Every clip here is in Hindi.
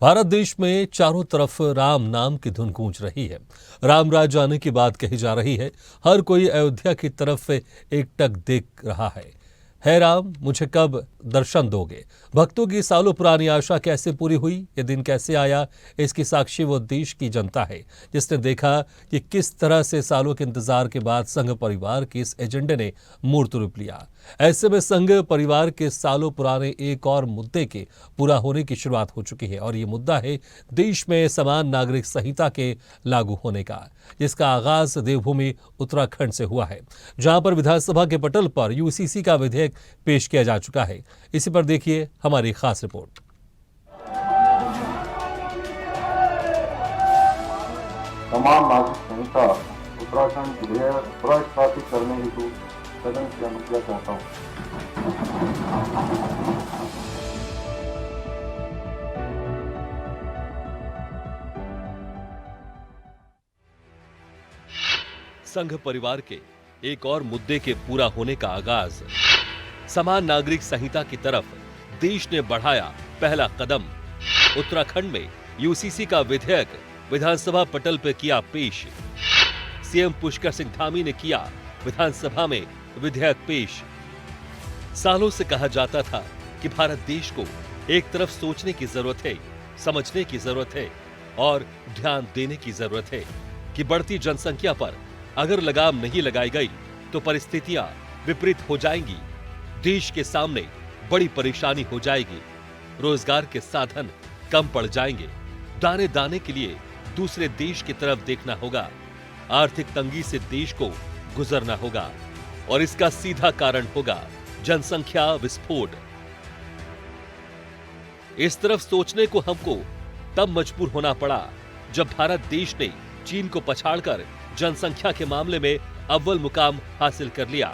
भारत देश में चारों तरफ राम नाम की धुन गूंज रही है। राम राज्य आने की बात कही जा रही है। हर कोई अयोध्या की तरफ एकटक देख रहा है राम मुझे कब दर्शन दोगे। भक्तों की सालों पुरानी आशा कैसे पूरी हुई, ये दिन कैसे आया, इसकी साक्षी वो देश की जनता है जिसने देखा कि किस तरह से सालों के इंतजार के बाद संघ परिवार के इस एजेंडे ने मूर्त रूप लिया। ऐसे में संघ परिवार के सालों पुराने एक और मुद्दे के पूरा होने की शुरुआत हो चुकी है और ये मुद्दा है देश में समान नागरिक संहिता के लागू होने का, जिसका आगाज देवभूमि उत्तराखंड से हुआ है, जहां पर विधानसभा के पटल पर यूसीसी का विधेयक पेश किया जा चुका है। इसी पर देखिए हमारी खास रिपोर्ट। समान नागरिक संहिता उत्तराखंड विधेयक पुनर्स्थापित करने हेतु सदन की अनुज्ञा चाहता हूँ। संघ परिवार के एक और मुद्दे के पूरा होने का आगाज। समान नागरिक संहिता की तरफ देश ने बढ़ाया पहला कदम। उत्तराखंड में यूसीसी का विधेयक विधानसभा पटल पर किया पेश। सीएम पुष्कर सिंह धामी ने किया विधानसभा में विधेयक पेश। सालों से कहा जाता था कि भारत देश को एक तरफ सोचने की जरूरत है, समझने की जरूरत है और ध्यान देने की जरूरत है कि बढ़ती जनसंख्या पर अगर लगाम नहीं लगाई गई तो परिस्थितियां विपरीत हो जाएंगी, देश के सामने बड़ी परेशानी हो जाएगी, रोजगार के साधन कम पड़ जाएंगे, दाने दाने के लिए दूसरे देश की तरफ देखना होगा, आर्थिक तंगी से देश को गुजरना होगा और इसका सीधा कारण होगा जनसंख्या विस्फोट। इस तरफ सोचने को हमको तब मजबूर होना पड़ा जब भारत देश ने चीन को पछाड़कर जनसंख्या के मामले में अव्वल मुकाम हासिल कर लिया।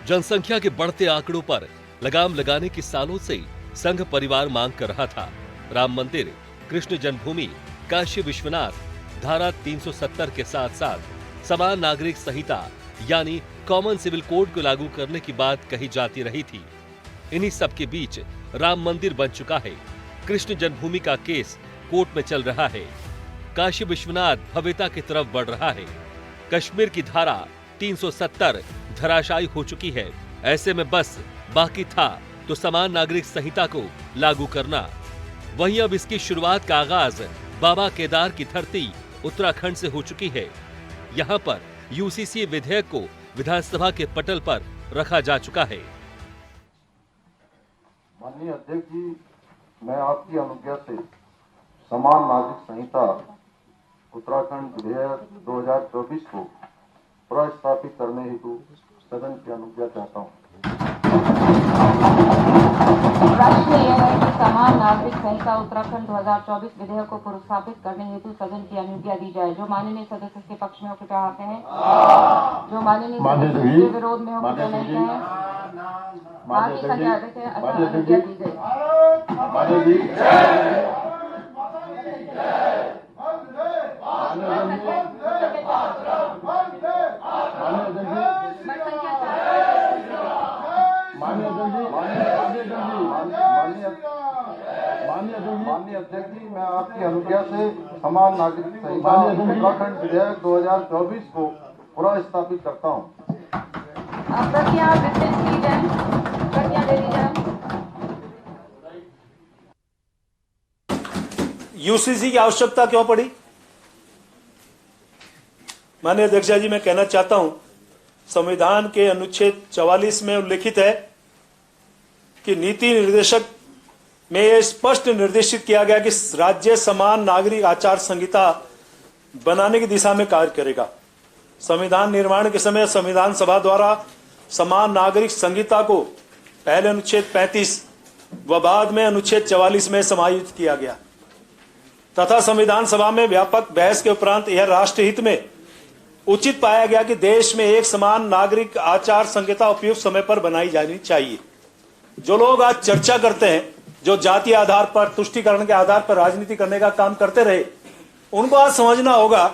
जनसंख्या के बढ़ते आंकड़ों पर लगाम लगाने की सालों से संघ परिवार मांग कर रहा था। राम मंदिर, कृष्ण जन्मभूमि, काशी विश्वनाथ, धारा 370 के साथ साथ समान नागरिक संहिता यानी कॉमन सिविल कोड को लागू करने की बात कही जाती रही थी। इन्हीं सब के बीच राम मंदिर बन चुका है, कृष्ण जन्मभूमि का केस कोर्ट में चल रहा है, काशी विश्वनाथ भव्यता की तरफ बढ़ रहा है, कश्मीर की धारा 370 धराशायी हो चुकी है। ऐसे में बस बाकी था तो समान नागरिक संहिता को लागू करना। वहीं अब इसकी शुरुआत का आगाज बाबा केदार की धरती उत्तराखंड से हो चुकी है। यहाँ पर यूसीसी विधेयक को विधानसभा के पटल पर रखा जा चुका है। माननीय अध्यक्ष जी, मैं आपकी अनुज्ञा से समान नागरिक संहिता उत्तराखंड विधेयक 2024 को पुनर्स्थापित करने हेतु सदन की अनुज्ञा चाहता हूँ। प्रश्न यह है कि समान नागरिक संहिता उत्तराखंड 2024 विधेयक को पुनर्स्थापित करने हेतु सदन की अनुज्ञा दी जाए। जो माननीय सदस्य के पक्ष में हो कृपया हाथ हैं, जो माननीय सदस्य के विरोध में हो कृपया नहीं कहें। बाकी संख्या अनुज्ञा दी गई। माननीय अध्यक्ष जी, मैं आपकी अनुज्ञा से समान नागरिक संहिता उत्तराखंड विधेयक 2024 को पुनर्स्थापित करता हूँ। प्रतियां वितरित की जाए, प्रतियां दे दी जाए। यूसीसी की आवश्यकता क्यों पड़ी? माननीय अध्यक्ष जी, मैं कहना चाहता हूं, संविधान के अनुच्छेद 44 में उल्लिखित है कि नीति निर्देशक में यह स्पष्ट निर्देशित किया गया कि राज्य समान नागरिक आचार संहिता बनाने की दिशा में कार्य करेगा। संविधान निर्माण के समय संविधान सभा द्वारा समान नागरिक संहिता को पहले अनुच्छेद 35 व बाद में अनुच्छेद 44 में समायोजित किया गया तथा संविधान सभा में व्यापक बहस के उपरांत यह राष्ट्रहित में उचित पाया गया कि देश में एक समान नागरिक आचार संहिता उपयुक्त समय पर बनाई जानी चाहिए। जो लोग आज चर्चा करते हैं, जो जातीय आधार पर, तुष्टीकरण के आधार पर राजनीति करने का काम करते रहे, उनको आज समझना होगा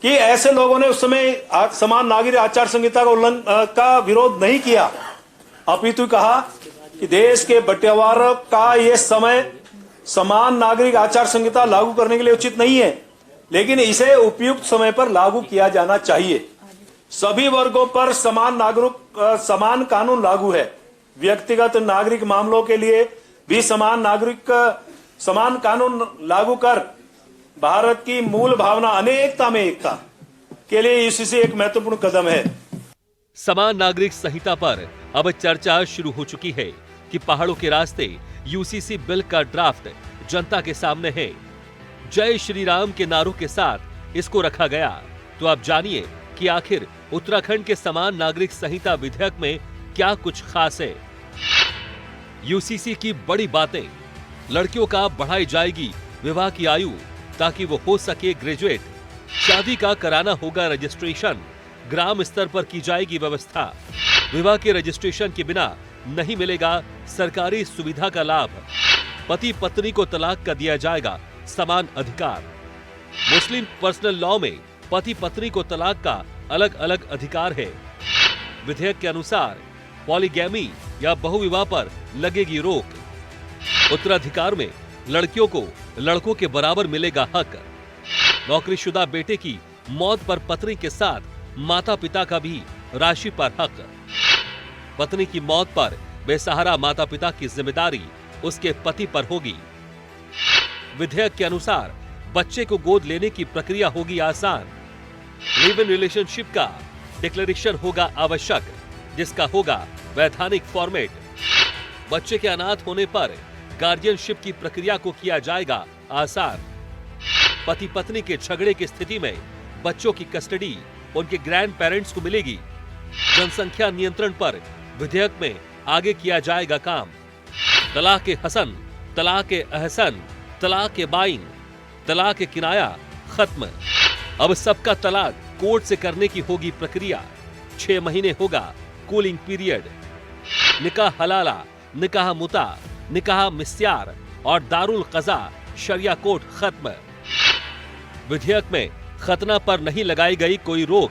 कि ऐसे लोगों ने उस समय समान नागरिक आचार संहिता का उल्लंघन का विरोध नहीं किया, अपितु कहा कि देश के बंटवारे का ये समय समान नागरिक आचार संहिता लागू करने के लिए उचित नहीं है, लेकिन इसे उपयुक्त समय पर लागू किया जाना चाहिए। सभी वर्गों पर समान कानून लागू है। व्यक्तिगत नागरिक मामलों के लिए भी समान कानून लागू कर भारत की मूल भावना अनेकता में एकता के लिए यूसीसी एक महत्वपूर्ण कदम है। समान नागरिक संहिता पर अब चर्चा शुरू हो चुकी है कि पहाड़ों के रास्ते यूसीसी बिल का ड्राफ्ट जनता के सामने है। जय श्री राम के नारों के साथ इसको रखा गया। तो आप जानिए कि आखिर उत्तराखंड के समान नागरिक संहिता विधेयक में क्या कुछ खास है। यूसीसी की बड़ी बातें। लड़कियों का बढ़ाई जाएगी विवाह की आयु ताकि वो हो सके ग्रेजुएट। शादी का कराना होगा रजिस्ट्रेशन, ग्राम स्तर पर की जाएगी व्यवस्था। विवाह के रजिस्ट्रेशन के बिना नहीं मिलेगा सरकारी सुविधा का लाभ। पति पत्नी को तलाक का दिया जाएगा समान अधिकार। मुस्लिम पर्सनल लॉ में पति पत्नी को तलाक का अलग अलग अधिकार है। विधेयक के अनुसार पॉलीगैमी या बहुविवाह पर लगेगी रोक। उत्तराधिकार में लड़कियों को लड़कों के बराबर मिलेगा हक। नौकरीशुदा बेटे की मौत पर पत्नी के साथ माता पिता का भी राशि पर हक। पत्नी की मौत पर बेसहारा माता पिता की जिम्मेदारी उसके पति पर होगी। विधेयक के अनुसार बच्चे को गोद लेने की प्रक्रिया होगी आसान। लिव इन रिलेशनशिप का डिक्लेरेशन होगा आवश्यक, जिसका होगा वैधानिक फॉर्मेट। बच्चे के अनाथ होने पर गार्डियनशिप की प्रक्रिया को किया जाएगा आसान। पति पत्नी के झगड़े की स्थिति में बच्चों की कस्टडी उनके ग्रैंड पेरेंट्स को मिलेगी। जनसंख्या नियंत्रण पर विधेयक में आगे किया जाएगा काम। तलाक हसन, तलाक अहसन, तलाक बाइन, तलाक किनाया खत्म। अब सबका तलाक कोर्ट से करने की होगी प्रक्रिया। 6 महीने होगा कूलिंग पीरियड। निकाह हलाला, निकाह मुता, निकाह मिस्यार और दारुल कज़ा शरिया कोर्ट खत्म। विधेयक में खतना पर नहीं लगाई गई कोई रोक।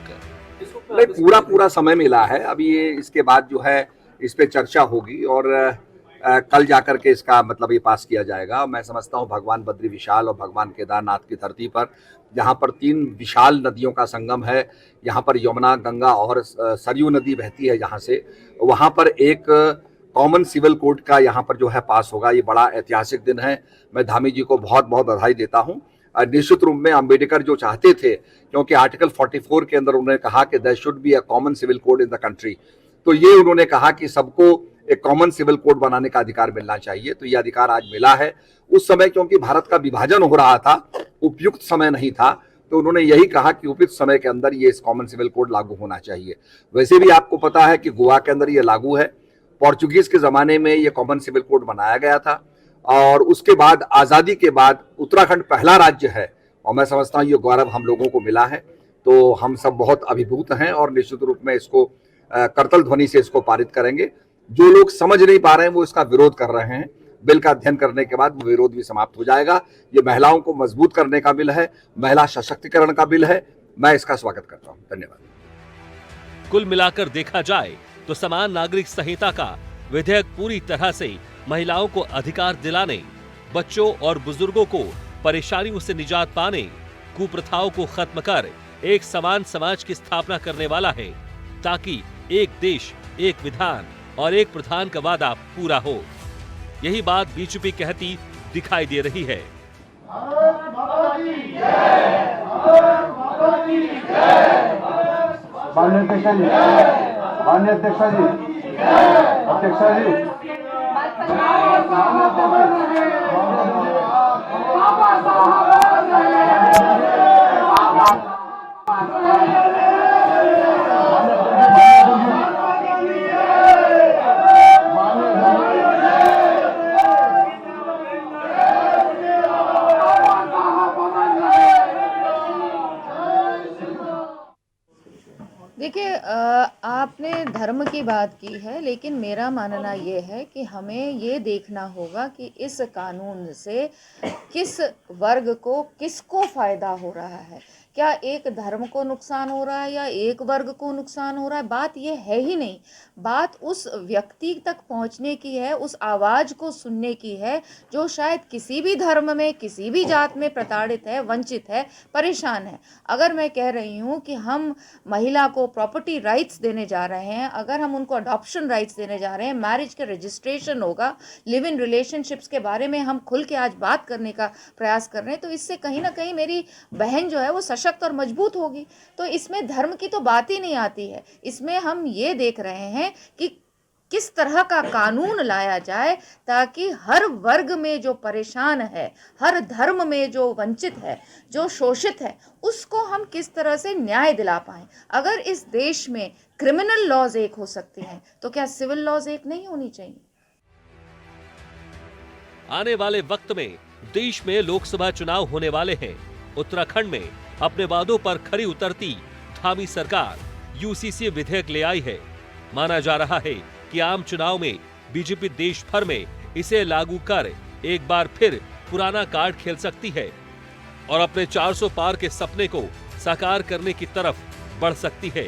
नहीं, पूरा समय मिला है। अभी ये इसके बाद जो है इस पे चर्चा होगी और कल जाकर के इसका मतलब ये पास किया जाएगा। मैं समझता हूँ भगवान बद्री विशाल और भगवान केदारनाथ की धरती पर, जहाँ पर 3 विशाल नदियों का संगम है, यहाँ पर यमुना, गंगा और सरयू नदी बहती है, जहाँ से वहाँ पर एक कॉमन सिविल कोड का यहाँ पर जो है पास होगा। ये बड़ा ऐतिहासिक दिन है। मैं धामी जी को बहुत बहुत बधाई देता हूँ। निश्चित रूप में अम्बेडकर जो चाहते थे, क्योंकि आर्टिकल 44 के अंदर उन्होंने कहा कि there should be a common civil code in the country, तो ये उन्होंने कहा कि सबको एक कॉमन सिविल कोड बनाने का अधिकार मिलना चाहिए। तो ये अधिकार आज मिला है। उस समय क्योंकि भारत का विभाजन हो रहा था, उपयुक्त समय नहीं था, तो उन्होंने यही कहा कि उपयुक्त समय के अंदर ये कॉमन सिविल कोड लागू होना चाहिए। वैसे भी आपको पता है कि गोवा के अंदर ये लागू है। पोर्चुगीज के जमाने में ये कॉमन सिविल कोड बनाया गया था और उसके बाद आज़ादी के बाद उत्तराखंड पहला राज्य है और मैं समझता हूँ ये गौरव हम लोगों को मिला है। तो हम सब बहुत अभिभूत हैं और निश्चित रूप में इसको करतल ध्वनि से इसको पारित करेंगे। जो लोग समझ नहीं पा रहे हैं वो इसका विरोध कर रहे हैं। बिल का अध्ययन करने के बाद वो विरोध भी समाप्त हो जाएगा। ये महिलाओं को मजबूत करने का बिल है, महिला सशक्तिकरण का बिल है। मैं इसका स्वागत करता हूँ। धन्यवाद। कुल मिलाकर देखा जाए तो समान नागरिक संहिता का विधेयक पूरी तरह से महिलाओं को अधिकार दिलाने, बच्चों और बुजुर्गों को परेशानियों से निजात पाने, कुप्रथाओं को खत्म कर एक समान समाज की स्थापना करने वाला है, ताकि एक देश, एक विधान और एक प्रधान का वादा पूरा हो। यही बात बीजेपी कहती दिखाई दे रही है। माननीय अध्यक्षा जी, अध्यक्षा जी, देखिए, आपने धर्म की बात की है, लेकिन मेरा मानना ये है कि हमें ये देखना होगा कि इस कानून से किस वर्ग को, किसको फ़ायदा हो रहा है। क्या एक धर्म को नुकसान हो रहा है या एक वर्ग को नुकसान हो रहा है? बात ये है ही नहीं। बात उस व्यक्ति तक पहुंचने की है, उस आवाज को सुनने की है जो शायद किसी भी धर्म में, किसी भी जात में प्रताड़ित है, वंचित है, परेशान है। अगर मैं कह रही हूँ कि हम महिला को प्रॉपर्टी राइट्स देने जा रहे हैं, अगर हम उनको अडॉप्शन राइट्स देने जा रहे हैं, मैरिज का रजिस्ट्रेशन होगा, लिव इन रिलेशनशिप्स के बारे में हम खुल के आज बात करने का प्रयास कर रहे हैं, तो इससे कहीं ना कहीं मेरी बहन जो है वो सशक्त और मजबूत होगी। तो इसमें धर्म की तो बात ही नहीं आती है। इसमें हम ये देख रहे हैं कि किस तरह का कानून लाया जाए ताकि हर वर्ग में जो परेशान है, हर धर्म में जो वंचित है, जो शोषित है, उसको हम किस तरह से न्याय दिला पाएं। अगर इस देश में क्रिमिनल लॉज एक हो सकते हैं तो क्या सिविल लॉज एक नहीं होनी चाहिए? आने वाले वक्त में देश में लोकसभा चुनाव होने वाले हैं। उत्तराखंड में अपने वादों पर खरी उतरती धामी सरकार यूसीसी विधेयक ले आई है। माना जा रहा है कि आम चुनाव में बीजेपी देश भर में इसे लागू कर एक बार फिर पुराना कार्ड खेल सकती है और अपने 400 पार के सपने को साकार करने की तरफ बढ़ सकती है,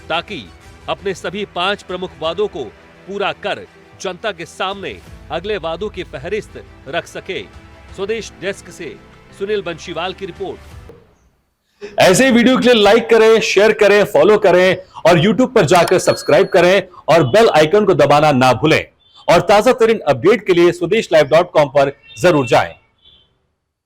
ताकि अपने सभी 5 प्रमुख वादों को पूरा कर जनता के सामने अगले वादों की फहरिस्त रख सके। स्वदेश डेस्क से सुनील बंशीवाल की रिपोर्ट। ऐसे वीडियो के लिए लाइक करें, शेयर करें, फॉलो करें और YouTube पर जाकर सब्सक्राइब करें और बेल आइकन को दबाना ना भूलें। और ताजा तरीन अपडेट के लिए स्वदेशलाइव.com पर जरूर जाएं।